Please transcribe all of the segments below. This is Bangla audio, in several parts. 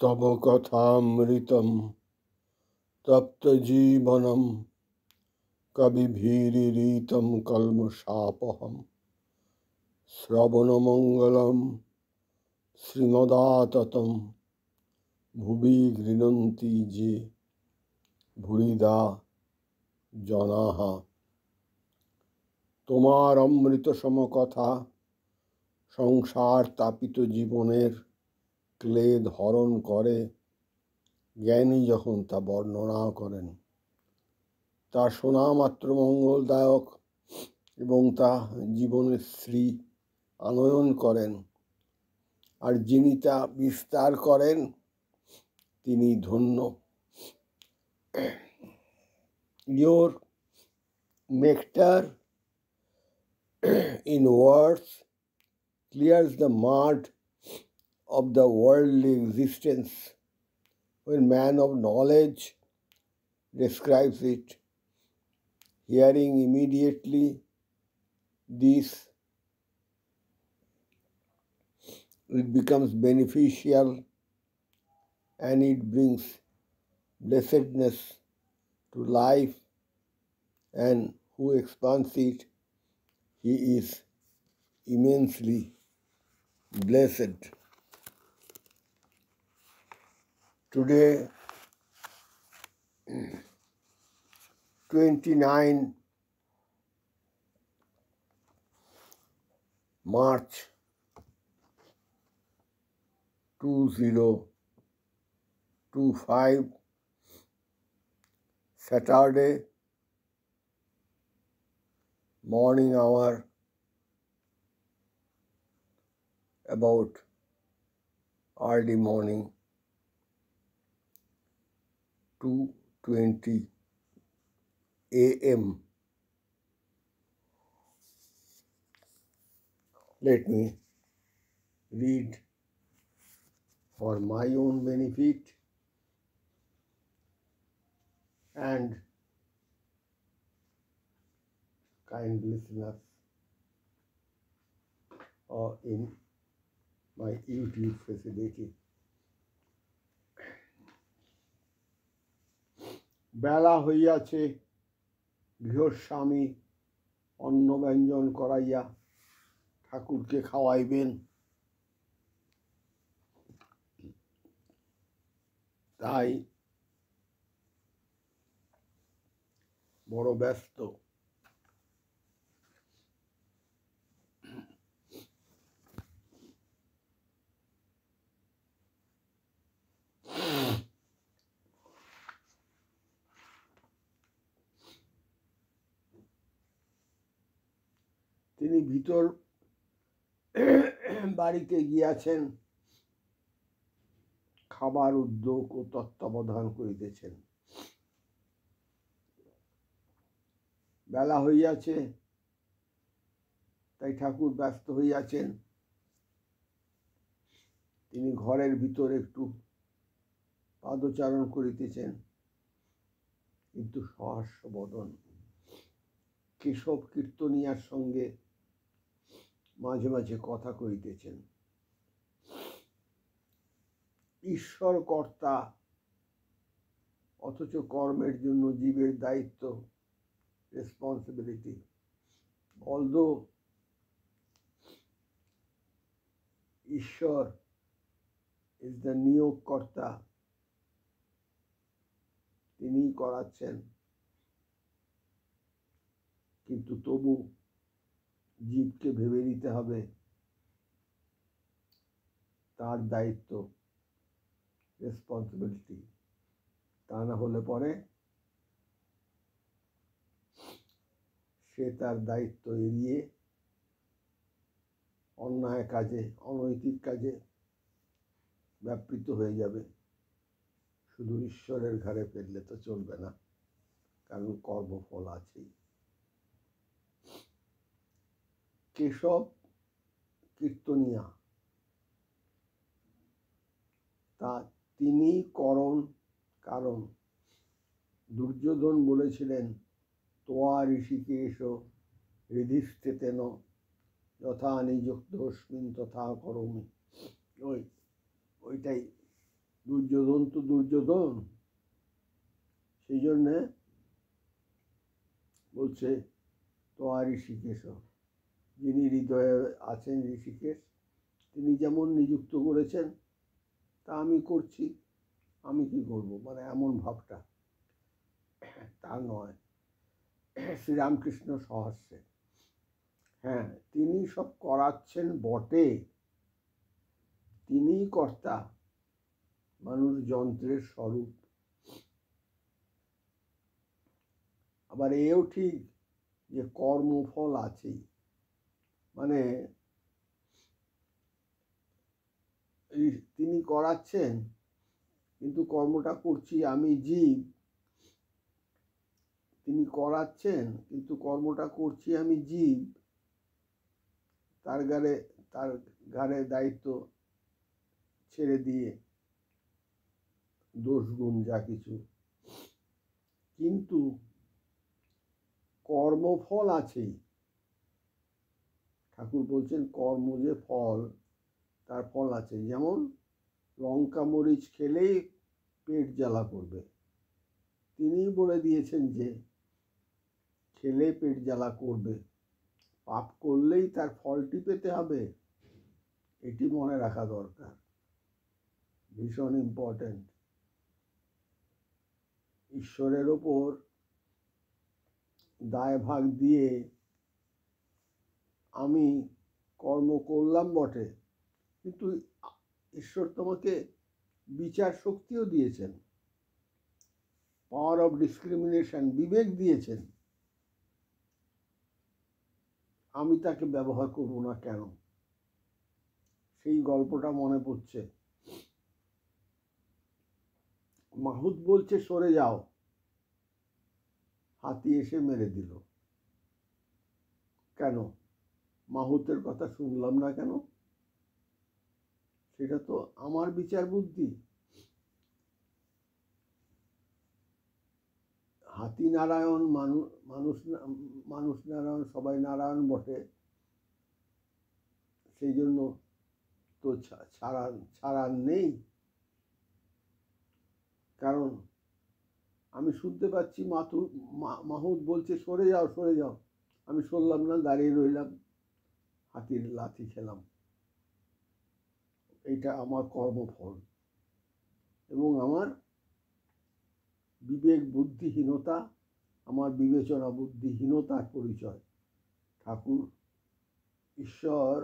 तव कथामृतं तप्तजीवनं कविभिरीडितं कल्मषापहं श्रवणमङ्गलं श्रीमदाततं भुवि गृह्णन्ति ये भूरिदा जनाः। তোমার অমৃত সম কথা সংসার তাপিত জীবনের ক্লেদ হরণ করে জ্ঞানী যখন তা বর্ণনা করেন, তা শোনা মাত্র মঙ্গলদায়ক এবং তা জীবনের শ্রী আনয়ন করেন। আর যিনি তা বিস্তার করেন তিনি ধন্য। Your nectar in words clears the mud of the worldly existence. When man of knowledge describes it, hearing immediately this, it becomes beneficial and it brings blessedness to life, and who expands it, he is immensely blessed. Today, 29 March 2025, Saturday, morning hour, about early morning, 2:20 a.m. Let me read for my own benefit and kind listeners or in my YouTube facility. বেলা হইয়াছে, গৃহস্বামী অন্ন ব্যঞ্জন করাইয়া ঠাকুরকে খাওয়াইবেন। তাই বড় ব্যস্ত। তিনি ভিতর বাড়িতে গিয়াছেন, খাবার উদ্যোগ ও তত্ত্বাবধান করিতেছেন। বেলা হইয়াছে, তাই ঠাকুর ব্যস্ত হইয়াছেন। তিনি ঘরের ভিতর একটু পাদচারণ করিতেছেন, কিন্তু সহাস্য বদন। কেশব কীর্তনিয়ার সঙ্গে মাঝে মাঝে কথা কইতেছেন। ঈশ্বর কর্তা, অথচ কর্মের জন্য জীবের দায়িত্ব, রেসপন্সিবিলিটি। Although ঈশ্বর is the নিয়োগ কর্তা, তিনিই করাচ্ছেন, কিন্তু তবু জীবকে ভেবে নিতে হবে তার দায়িত্ব, রেসপন্সিবিলিটি। তা না হলে পরে সে তার দায়িত্ব এড়িয়ে অন্যায় কাজে, অনৈতিক কাজে ব্যাপৃত হয়ে যাবে। শুধু ঈশ্বরের ঘাড়ে ফেললে তো চলবে না, কারণ কর্মফল আছেই। কেশব কীর্তনিয়া, তা তিনি কারণ দুর্যোধন বলেছিলেন, তোয়া ঋষিকেশ হৃদিস্থিতেন যথা নিযুক্ত অস্মিন তথা করমি। ওইটাই দুর্যোধন তো দুর্যোধন, সেই জন্যে বলছে তোমার ঋষিকেশ, যিনি হৃদয়ে আছেন ঋষিকেশ, তিনি যেমন নিযুক্ত করেছেন তা আমি করছি, আমি কি করব, মানে এমন ভাবটা তা নয়। শ্রীরামকৃষ্ণ সহাস্যে, হ্যাঁ তিনি সব করাচ্ছেন বটে, তিনিই কর্তা, মানুষ যন্ত্রের স্বরূপ। আবার এও ঠিক যে কর্মফল আছেই, মানে তিনি করাচ্ছেন কিন্তু কর্মটা করছি আমি জীব, তিনি করাচ্ছেন কিন্তু কর্মটা করছি আমি জীব, তার ঘাড়ে দায়িত্ব ছেড়ে দিয়ে দোষ গুণ যা কিছু, কিন্তু কর্মফল আছেই। ঠাকুর বলছেন কর্ম যে ফল, তার ফল আছে। যেমন লঙ্কা মরিচ খেলেই পেট জ্বালা করবে, তিনিই বলে দিয়েছেন যে খেলে পেট জ্বালা করবে, পাপ করলেই তার ফলটি পেতে হবে, এটি মনে রাখা দরকার, ভীষণ ইম্পর্টেন্ট। ঈশ্বরের ওপর দায়ভাগ দিয়ে আমি কর্ম করলাম বটে, কিন্তু ঈশ্বর তোমাকে বিচার শক্তিও দিয়েছেন, পাওয়ার অফ ডিসক্রিমিনেশন, বিবেক দিয়েছেন, আমি তাকে ব্যবহার করব না কেন? সেই গল্পটা মনে পড়ছে। মাহুত বলছে সরে যাও, হাতি এসে মেরে দিল। কেন মাহুতের কথা শুনলাম না কেন? সেটা তো আমার বিচার বুদ্ধি। হাতি নারায়ণ, মানুষ নারায়ণ, সবাই নারায়ণ বটে, সেই জন্য তো ছাড়ার নেই। কারণ আমি শুনতে পাচ্ছি মাহুত বলছে সরে যাও সরে যাও, আমি সরলাম না, দাঁড়িয়ে রইলাম, হাতির লাথি খেলাম। এইটা আমার কর্মফল এবং আমার বিবেক বুদ্ধিহীনতা, আমার বিবেচনা বুদ্ধিহীনতার পরিচয়। ঠাকুর ঈশ্বর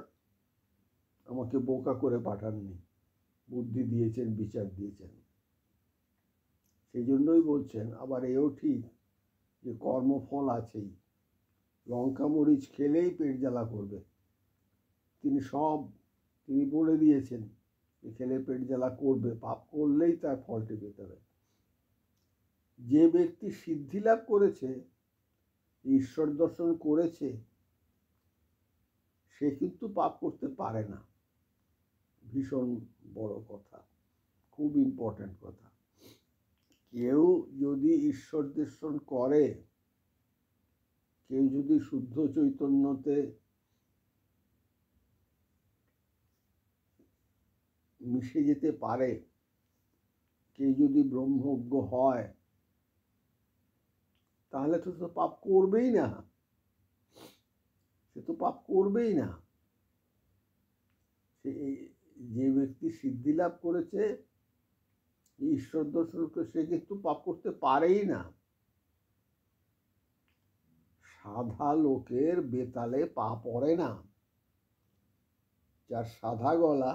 আমাকে বোকা করে পাঠাননি, বুদ্ধি দিয়েছেন, বিচার দিয়েছেন। সেই জন্যই বলছেন আবার এও ঠিক যে কর্মফল আছেই, লঙ্কা মরিচ খেলেই পেট জ্বালা করবে, তিনি বলে দিয়েছেন যে খেলে পেট জ্বালা করবে, পাপ করলেই তার ফলটি পেতে হবে। যে ব্যক্তি সিদ্ধি লাভ করেছে, ঈশ্বর দর্শন করেছে, সে কিন্তু পাপ করতে পারে না। ভীষণ বড় কথা, খুব ইম্পর্টেন্ট কথা। কেউ যদি ঈশ্বর দর্শন করে, কেউ যদি শুদ্ধ চৈতন্যতে মিশে যেতে পারে, কেউ যদি ব্রহ্মজ্ঞ হয়, তাহলে তো পাপ করবেই না, সে তো পাপ করবেই না। যে ব্যক্তি সিদ্ধি লাভ করেছে, ঈশ্বর দর্শন করে, সে কিন্তু পাপ করতে পারেই না। সাধা লোকের বেতালে পা পড়ে না, যার সাধা গলা,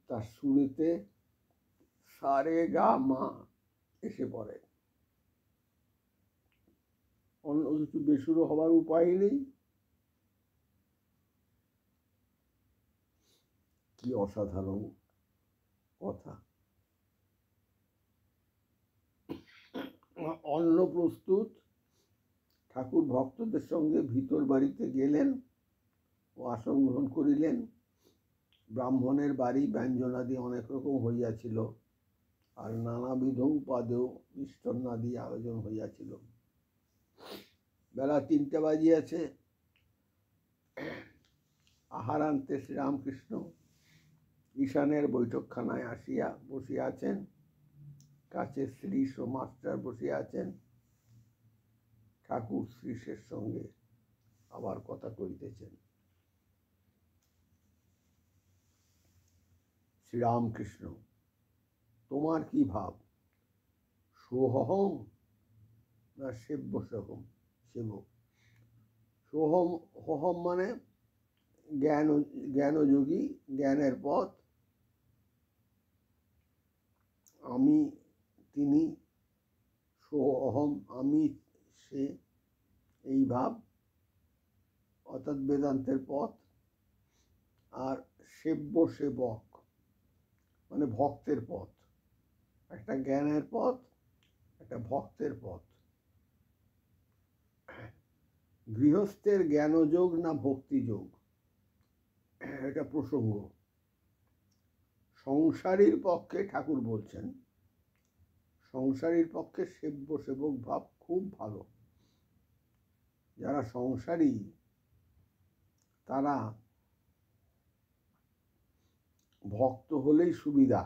তার সুরেতে সারে গা মা এসে পড়ে, অন্য কিছু বেসুরো হবার উপায় নেই। কি অসাধারণ কথা। অন্ন প্রস্তুত, ঠাকুর ভক্তদের সঙ্গে ভিতর বাড়িতে গেলেন ও আসন গ্রহণ করিলেন। ব্রাহ্মণের বাড়ি ব্যঞ্জনাদি অনেক রকম হইয়াছিল, আর নানাবিধ উপাদেয় মিষ্টান্নাদি আয়োজন হইয়াছিল। বেলা 3টে বাজিয়াছে। আহারান্তে শ্রীরামকৃষ্ণ ঈশানের বৈঠকখানায় আসিয়া বসিয়া আছেন। কাছে শ্রীশ ও মাস্টার বসিয়া আছেন। ঠাকুর শ্রীশের সঙ্গে আবার কথা কইতেছেন। শ্রীরামকৃষ্ণ, তোমার কি ভাব, সোহম না সেব্য সোহম? সেবক। সোহম, হোহম মানে জ্ঞানযোগী, জ্ঞানের পথ। আমি, তিনি, সোহম আমি সে, এই ভাব, অর্থাৎ বেদান্তের পথ। আর সেব্য সেবক মানে ভক্তের পথ। একটা জ্ঞানের পথ, একটা ভক্তের পথ। গৃহস্থের জ্ঞানযোগ না ভক্তিযোগ, এটা প্রসঙ্গ। সংসারীর পক্ষে ঠাকুর বলছেন, সংসারীর পক্ষে সেব্য সেবক ভাব খুব ভালো। যারা সংসারী তারা ভক্ত হলেই সুবিধা,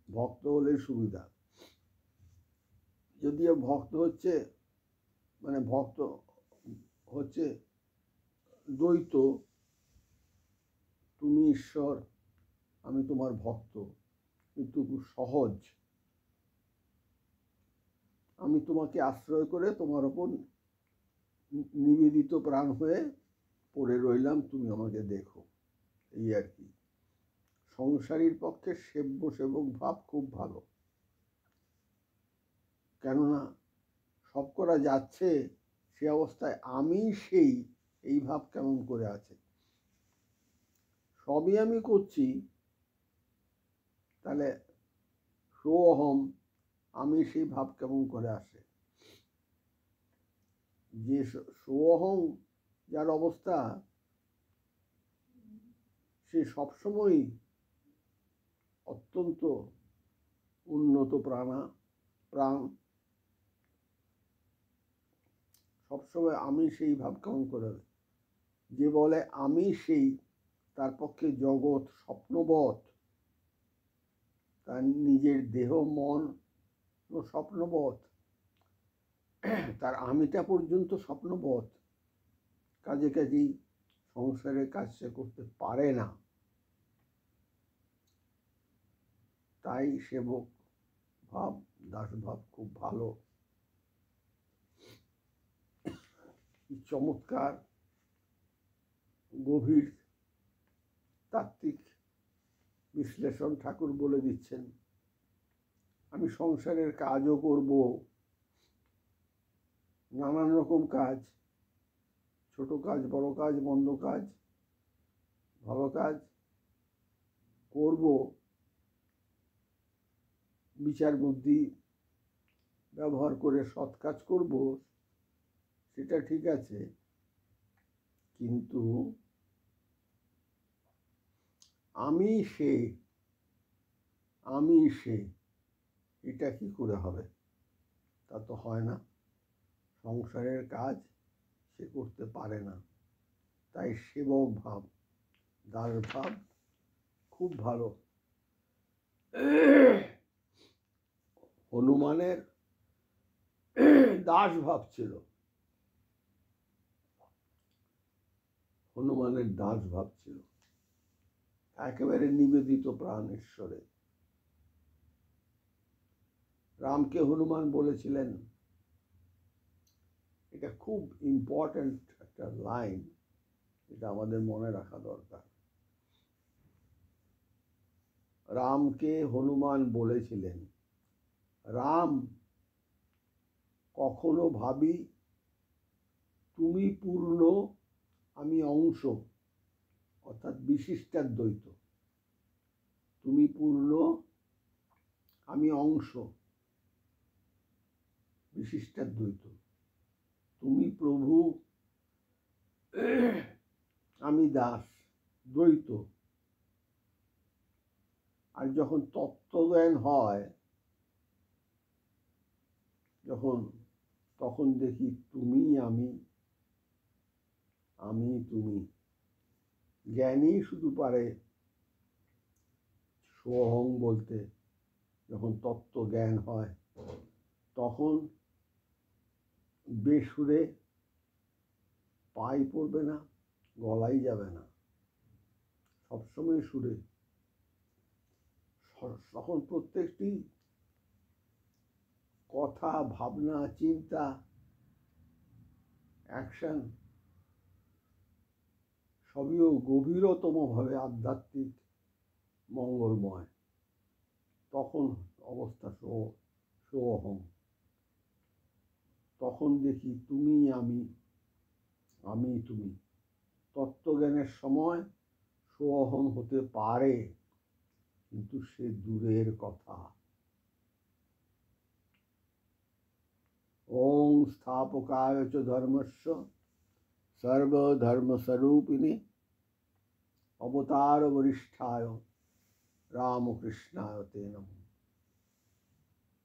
ভক্ত হলেই সুবিধা। যদিও ভক্ত হচ্ছে মানে ভক্ত হচ্ছে দ্বৈত, তুমি ঈশ্বর আমি তোমার ভক্ত, কিন্তু সহজ। আমি তোমাকে আশ্রয় করে তোমার ওপর নিবেদিত প্রাণ হয়ে পড়ে রইলাম, তুমি আমাকে দেখো, এই আর কি। সংসারীর পক্ষে সেব্য সেবক ভাব খুব ভালো। কেননা সব করা যাচ্ছে, সে অবস্থায় আমি সেই, এই ভাব কেমন করে আছে? সবই আমি করছি, তাহলে সোহম আমি সেই ভাব কেমন করে আসে? যে সোহম যার অবস্থা, সে সবসময় অত্যন্ত উন্নত প্রাণ। সবসময় আমি সেই ভাব কেমন করে? যে বলে আমি সেই, তার পক্ষে জগৎ স্বপ্নবৎ, তার নিজের দেহ মন স্বপ্নবৎ, তার আমিটা পর্যন্ত স্বপ্নবৎ। কাজেই সংসারের কাজ সে করতে পারে না। তাই সেবক ভাব, দাস ভাব খুব ভালো। চমৎকার গভীর তাত্ত্বিক বিশ্লেষণ ঠাকুর বলে দিচ্ছেন। আমি সংসারের কাজও করব, নানান রকম কাজ, ছোট কাজ, বড় কাজ, মন্দ কাজ, ভালো কাজ করব, বিচার বুদ্ধি ব্যবহার করে সৎ কাজ করব, সেটা ঠিক আছে, কিন্তু আমি সে এটা কি করে হবে? তা তো হয় না। সংসারের কাজ সে করতে পারে না। তাই সেবক ভাব, দাস ভাব খুব ভালো। হনুমানের দাস ভাব ছিল, হনুমানের দাস ভাব ছিল, একেবারে নিবেদিত প্রাণ ঈশ্বরে। রামকে হনুমান বলেছিলেন, এটা খুব ইম্পর্ট্যান্ট একটা লাইন, এটা আমাদের মনে রাখা দরকার। রামকে হনুমান বলেছিলেন, রাম কখনো ভাবি তুমি পূর্ণ আমি অংশ, অর্থাৎ বিশিষ্টাদ্বৈত। তুমি পূর্ণ আমি অংশ, বিশিষ্টাদ্বৈত। তুমি প্রভু আমি দাস, দ্বৈত। আর যখন তত্ত্বজ্ঞান হয়, তখন দেখি তুমি আমি, আমি তুমি, জ্ঞানী শুধু পারে সোহং বলতে। যখন তত্ত্ব জ্ঞান হয় তখন বেসুরে পাই পড়বে না, গলাই যাবে না, সবসময় সুরে। তখন প্রত্যেকটি কথা, ভাবনা, চিন্তা, অ্যাকশন সবইও গভীরতমভাবে আধ্যাত্মিক, মঙ্গলময়। তখন অবস্থা সোহম। তখন দেখি তুমি আমি, আমি তুমি। তত্ত্বজ্ঞানের সময় সোহম হতে পারে, কিন্তু সে দূরের কথা। ওং স্থাপকায় চ ধর্মস্য সর্বধর্মস্বরূপিণে অবতার বরিষ্ঠায় রামকৃষ্ণায় তে নমঃ।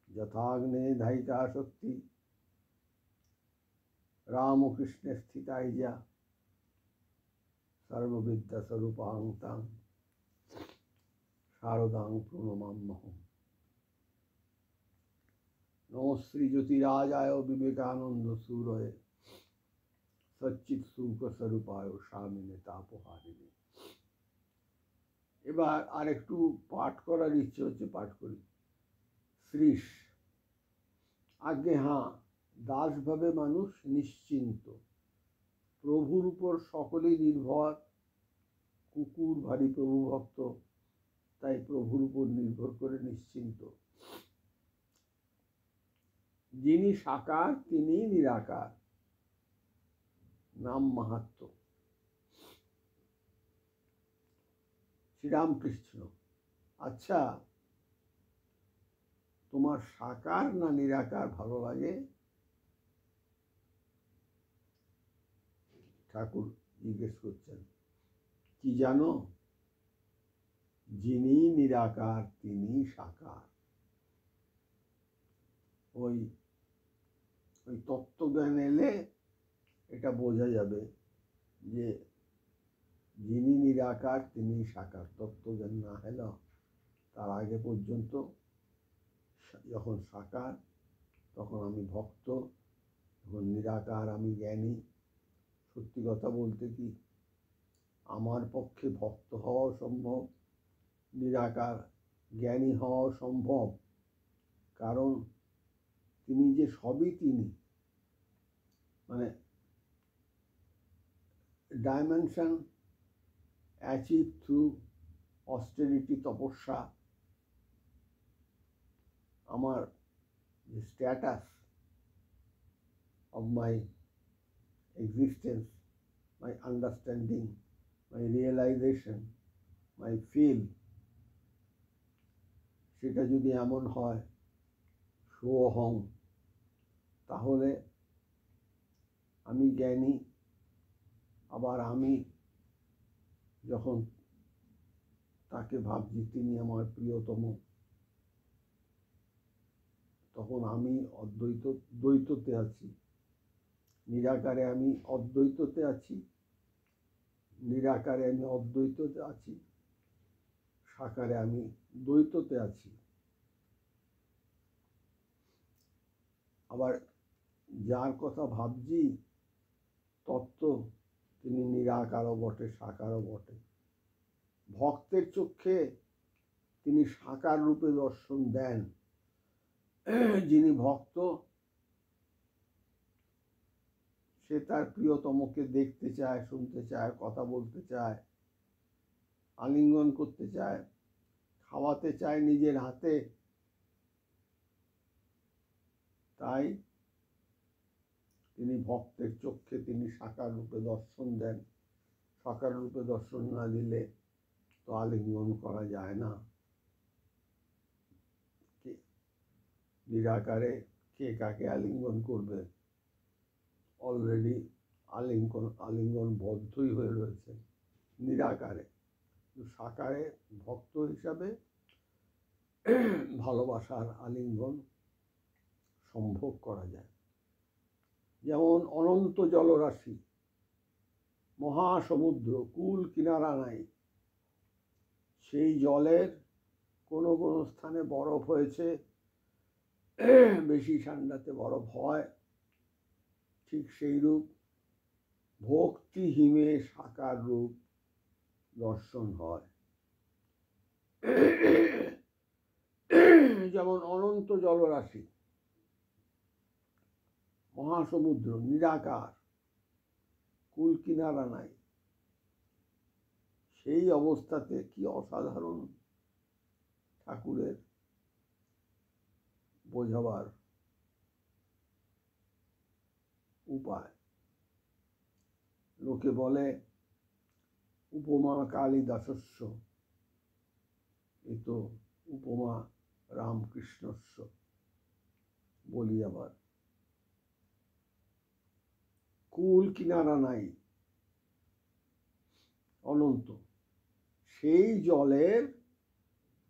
যথাগ্নে ধায়িকা শক্তি রামকৃষ্ণে স্থিতাই যা সর্ববিদ্যা স্বরূপাং তাং শারদাং প্রণমাম্যহম। নমঃ শ্রী জ্যোতিরাজায় বিবেকানন্দ সুরয়ে সচ্চিৎ সুখ স্বরূপায় স্বামিনে তাপহারিণে। এবার আর একটু পাঠ করার ইচ্ছে হচ্ছে, পাঠ করি। শ্রীশ। আজ্ঞে হাঁ, দাসভাবে মানুষ নিশ্চিন্ত, প্রভুর উপর সকলেই নির্ভর। কুকুর ভারী প্রভুভক্ত, তাই প্রভুর উপর নির্ভর করে নিশ্চিন্ত। যিনি সাকার তিনি নিরাকার, নাম মাহাত্ম্য। শ্রীরামকৃষ্ণ। আচ্ছা, তোমার সাকার না নিরাকার ভালো লাগে? ঠাকুর জিজ্ঞেস করছেন। কি জানো? যিনি নিরাকার তিনি সাকার। ওই তত্ত্বজ্ঞান এলে এটা বোঝা যাবে যে যিনি নিরাকার তিনি সাকার। তত্ত্বজ্ঞান না হলো তার আগে পর্যন্ত যখন সাকার তখন আমি ভক্ত, যখন নিরাকার আমি জ্ঞানী। সত্যি কথা বলতে কি, আমার পক্ষে ভক্ত হওয়া সম্ভব, নিরাকার জ্ঞানী হওয়া সম্ভব। কারণ তিনি যে সবই তিনি, মানে ডাইমেনশন অ্যাচিভ থ্রু অস্টেরিটি, তপস্যা। আমার যে status of my existence, my understanding, my realization, my feel, সেটা যদি এমন হয় সোহং, তাহলে আমি জ্ঞানী। আবার আমি যখন তাকে ভাবছি তিনি আমার প্রিয়তম, তখন আমি দ্বৈততে আছি। নিরাকারে আমি অদ্বৈততে আছি, নিরাকারে আমি অদ্বৈততে আছি, সাকারে আমি দ্বৈততে আছি। আবার যার কথা ভাবছি তত্ত্ব, তিনি নিরাকারও বটে, সাকারও বটে। ভক্তের চক্ষে তিনি সাকার রূপে দর্শন দেন। যিনি ভক্ত সে তার প্রিয়তমকে দেখতে চায়, শুনতে চায়, কথা বলতে চায়, আলিঙ্গন করতে চায়, খাওয়াতে চায় নিজের হাতে। তাই তিনি ভক্তের চক্ষে তিনি সাকার রূপে দর্শন দেন। সাকার রূপে দর্শন না দিলে তো আলিঙ্গন করা যায় না। নিরাকারে কে কাকে আলিঙ্গন করবে? অলরেডি আলিঙ্গন বদ্ধই হয়ে রয়েছে নিরাকারে। সাকারে ভক্ত হিসাবে ভালোবাসার আলিঙ্গন সম্ভব করা যায়। যেমন অনন্ত জলরাশি, মহাসমুদ্র, কুল কিনারা নাই। সেই জলের কোনো কোনো স্থানে বরফ হয়েছে, বেশি ঠান্ডাতে বরফ হয়। ঠিক সেইরূপ ভক্তিহীনে সাকার রূপ দর্শন হয়। যেমন অনন্ত জলরাশি, মহাসমুদ্র নিরাকার, কুল কিনারা নাই, সেই অবস্থাতে কি অসাধারণ ঠাকুরের বোঝাবার উপায়। লোকে বলে উপমা কালিদাসস্য, এ তো উপমা রামকৃষ্ণস্য। বলি আবার, কুল কিনারা নাই, অনন্ত। সেই জলের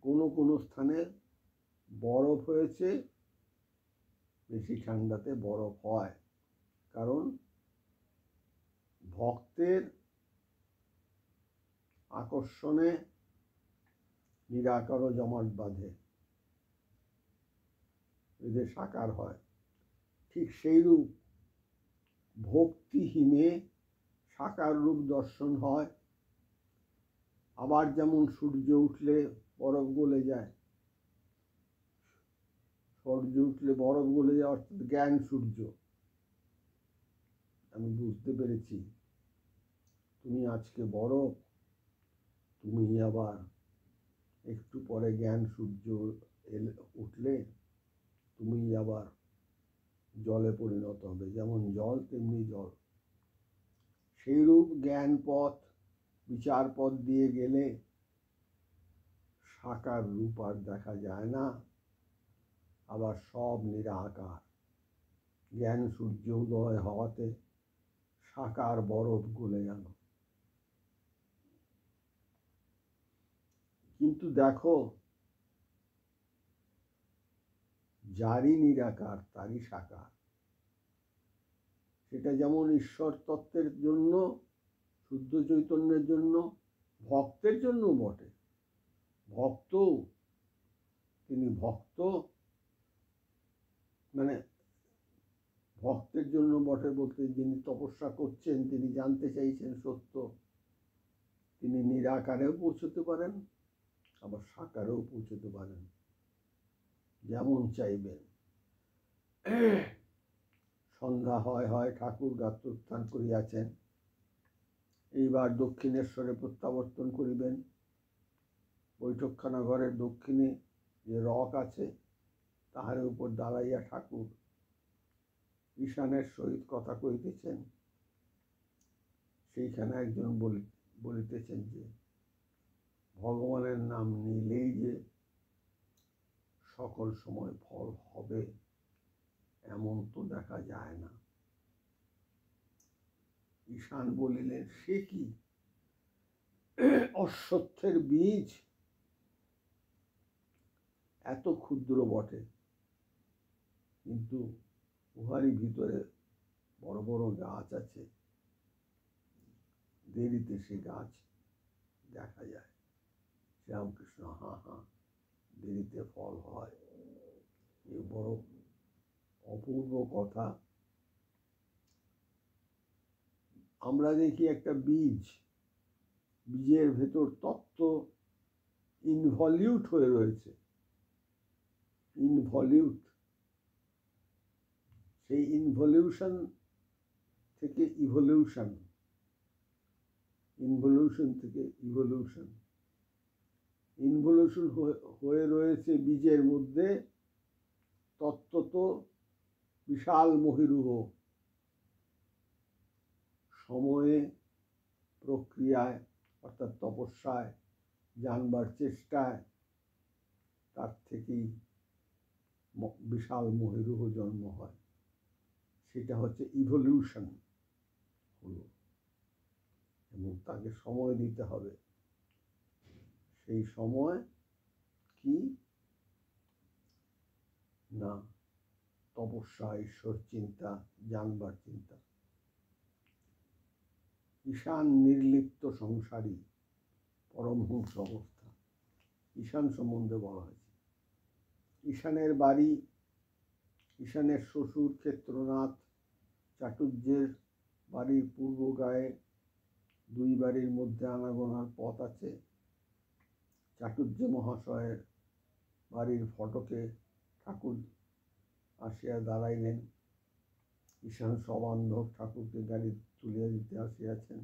কোনো কোনো স্থানে বরফ হয়েছে, বেশি ঠান্ডাতে বরফ হয়, কারণ ভক্তের আকর্ষণে নিরাকারও জমাট বাঁধে, এদের সাকার হয়। ঠিক সেইরূপ ভক্তিহীনে সাকার রূপ দর্শন হয়। আবার যেমন সূর্য উঠলে বরফ গলে যায়, সূর্য উঠলে বরফ গলে যায়, অর্থাৎ জ্ঞান সূর্য। আমি বুঝতে পেরেছি তুমি আজকে বরফ, তুমি আবার একটু পরে জ্ঞান সূর্য উঠলে তুমি আবার জলে পরিণত হবে। যেমন জল তেমনি জল। সেইরূপ জ্ঞান পথ, বিচার পথ দিয়ে গেলে সাকার রূপ আর দেখা যায় না, আবার সব নিরাকার। জ্ঞান সূর্য উদয় হওয়াতে সাকার বরফ গলে গেল। কিন্তু দেখো, যারই নিরাকার তারই সাকার। সেটা যেমন ঈশ্বর তত্ত্বের জন্য, শুদ্ধ চৈতন্যের জন্য, ভক্তের জন্য বটে। ভক্ত, তিনি ভক্ত, মানে ভক্তের জন্য বটে বলতে যিনি তপস্যা করছেন, তিনি জানতে চাইছেন সত্য, তিনি নিরাকারেও পৌঁছতে পারেন, আবার সাকারেও পৌঁছতে পারেন, যেমন চাইবেন। সন্ধ্যা হয় হয় ঠাকুর গাত্রোত্থান করিয়াছেন। এইবার দক্ষিণেশ্বরে প্রত্যাবর্তন করিবেন। বৈঠকখানা ঘরের দক্ষিণে যে রক আছে, তাহার উপর দাঁড়াইয়া ঠাকুর ঈশানের সহিত কথা কইতেছেন। সেইখানে একজন বলিতেছেন যে ভগবানের নাম নিলেই যে সকল সময় ফল হবে এমন তো দেখা যায় না। ঈশান বলিলেন, সে কি? অশ্বত্থের বীজ এত ক্ষুদ্র বটে, কিন্তু উহারই ভিতরে বড় বড় গাছ আছে। দেরিতে সে গাছ দেখা যায়। শ্রীরামকৃষ্ণ, হা হা, দেরিতে ফল হয়, এ বড় অপূর্ব কথা। আমরা দেখি একটা বীজ, বীজের ভেতর তত্ত্ব ইনভলিউট হয়ে রয়েছে, ইনভলিউট। সেই ইনভলিউশন থেকে ইভলিউশন, ইনভলিউশন থেকে ইভলিউশন, ইনভলিউশন হয়ে রয়েছে বীজের মধ্যে। তত্ত্ব তো বিশাল মহিরুহ, সময়ে, প্রক্রিয়ায়, অর্থাৎ তপস্যায়, জানবার চেষ্টায়, তার থেকেই বিশাল মহিরুহ জন্ম হয়। সেটা হচ্ছে ইভলিউশন হলো, এবং তাকে সময় দিতে হবে। সেই সময় কি না, তপস্যা, ঈশ্বর চিন্তা, জানবার চিন্তা। ঈশান নির্লিপ্ত সংসারী পরমহংস অবস্থা। ঈশান সম্বন্ধে বলা হয়েছে। ঈশানের বাড়ি, ঈশানের শ্বশুর ক্ষেত্রনাথ চাটুর্যের বাড়ির পূর্ব গায়ে 2 বাড়ির মধ্যে আনাগোনার পথ আছে। চাটুর্য মহাশয়ের বাড়ির ফটকে ঠাকুর আসিয়া দাঁড়াইলেন। ঈশান সবান্ধব ঠাকুরকে গাড়ি তুলিয়া দিতে আসিয়াছেন।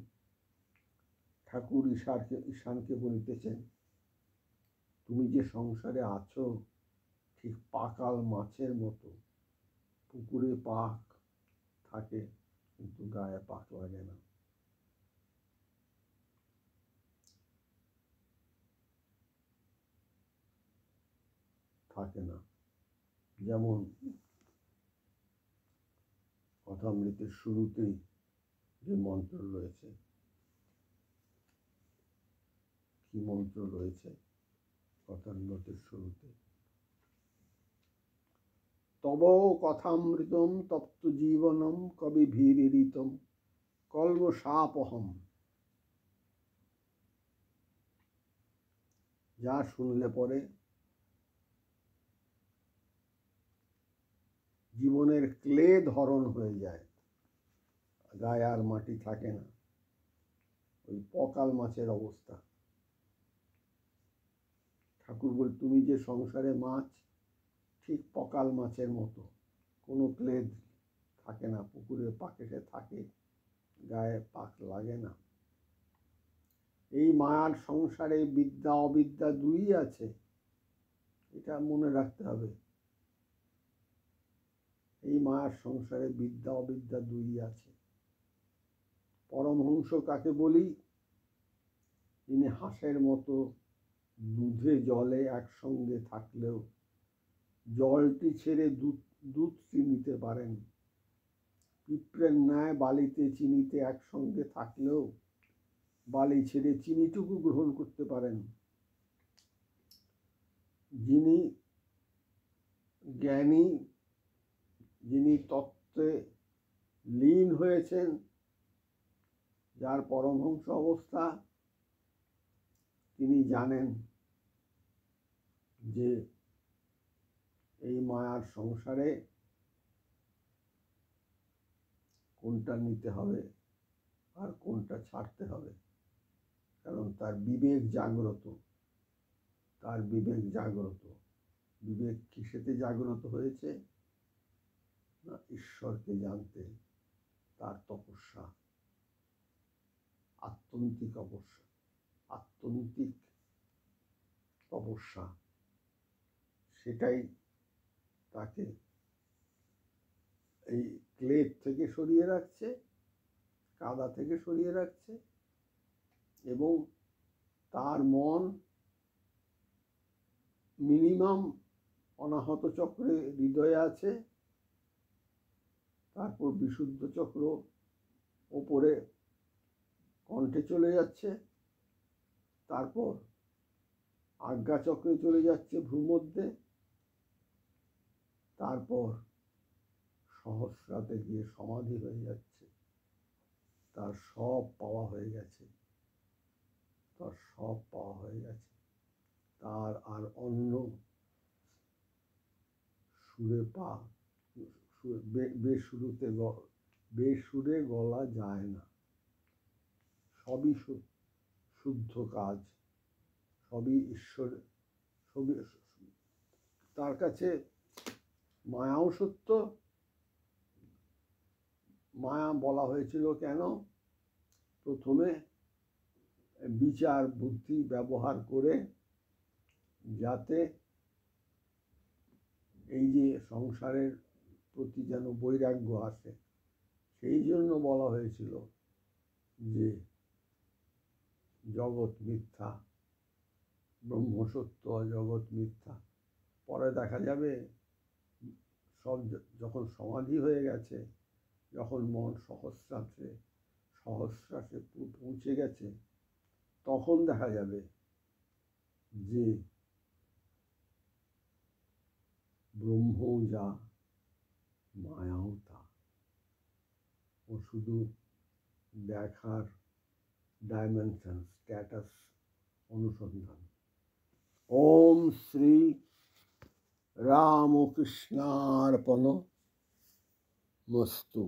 ঠাকুর ঈশানকে বলিতেছেন, তুমি যে সংসারে আছো ঠিক পাকাল মাছের মতো, পুকুরে পাক থাকে কিন্তু গায়ে পাক লাগে না। থাকে না। যেমন কথামৃতের শুরুতেই যে মন্ত্র রয়েছে, কি মন্ত্র রয়েছে কথামৃতের শুরুতে? তব কথামৃতম তপ্ত জীবনম কবি ভীরিতম কল্মষাপহম। যা শুনলে পরে জীবনের ক্লেদ হরণ হয়ে যায়, গায়ে আর মাটি থাকে না, ওই পকাল মাছের অবস্থা। ঠাকুর বল, তুমি যে সংসারে মাছ ঠিক পকাল মাছের মতো, কোনো ক্লেদ থাকে না, পুকুরে পাকেটে থাকে, গায়ে পাক লাগে না। এই মায়ার সংসারে বিদ্যা অবিদ্যা দুই আছে, এটা মনে রাখতে হবে। এই মায়ার সংসারে বিদ্যা অবিদ্যা দুই আছে। পরমহংস কাকে বলি? তিনি হাঁসের মতো দুধে জলে একসঙ্গে থাকলেও জলটি ছেড়ে দুধ চিনিতে পারেন। পিঁপড়ের ন্যায় বালিতে চিনিতে একসঙ্গে থাকলেও বালি ছেড়ে চিনিটুকু গ্রহণ করতে পারেন। যিনি জ্ঞানী, যিনি তত্ত্বে লীন হয়েছেন, যার পরমহংস অবস্থা, তিনি জানেন যে এই মায়ার সংসারে কোনটা নিতে হবে আর কোনটা ছাড়তে হবে। কারণ তার বিবেক জাগ্রত, তার বিবেক জাগ্রত। বিবেক কিসেতে জাগ্রত হয়েছে? না, ঈশ্বরকে জানতে। তার তপস্যা, আত্যন্তিক অবস্থা, আত্যন্তিক তপস্যা, সেটাই তাকে এই ক্লেদ থেকে সরিয়ে রাখছে, কাদা থেকে সরিয়ে রাখছে, এবং তার মন মিনিমাম অনাহত চক্রে হৃদয়ে আছে, তারপর বিশুদ্ধ চক্র ওপরে কণ্ঠে চলে যাচ্ছে, তারপর আজ্ঞা চক্রে চলে যাচ্ছে ভূমধ্যে, তারপর সহস্রাতে গিয়ে সমাধি হয়ে যাচ্ছে। তার সব পাওয়া হয়ে গেছে, তার সব পাওয়া হয়ে গেছে। তার আর অন্য সুরে পা, বেসুরে গলা যায় না। সবই শুদ্ধ কাজ, সবই ঈশ্বর, সবই তার কাছে। মায়াও সত্য। মায়া বলা হয়েছিল কেন? প্রথমে বিচার বুদ্ধি ব্যবহার করে যাতে এই যে সংসারের প্রতি যেন বৈরাগ্য আসে, সেই জন্য বলা হয়েছিল যে জগৎ মিথ্যা, ব্রহ্ম সত্য, জগৎ মিথ্যা। পরে দেখা যাবে সব যখন সমাধি হয়ে গেছে, যখন মন সহস্রাসে পৌঁছে গেছে, তখন দেখা যাবে যে ব্রহ্মও যা, মায়াও তা। ও শুধু দেখার ডাইমেনশন স্ট্যাটাস অনুসন্ধান। ওম শ্রী রামকৃষ্ণার্পণ মস্তু।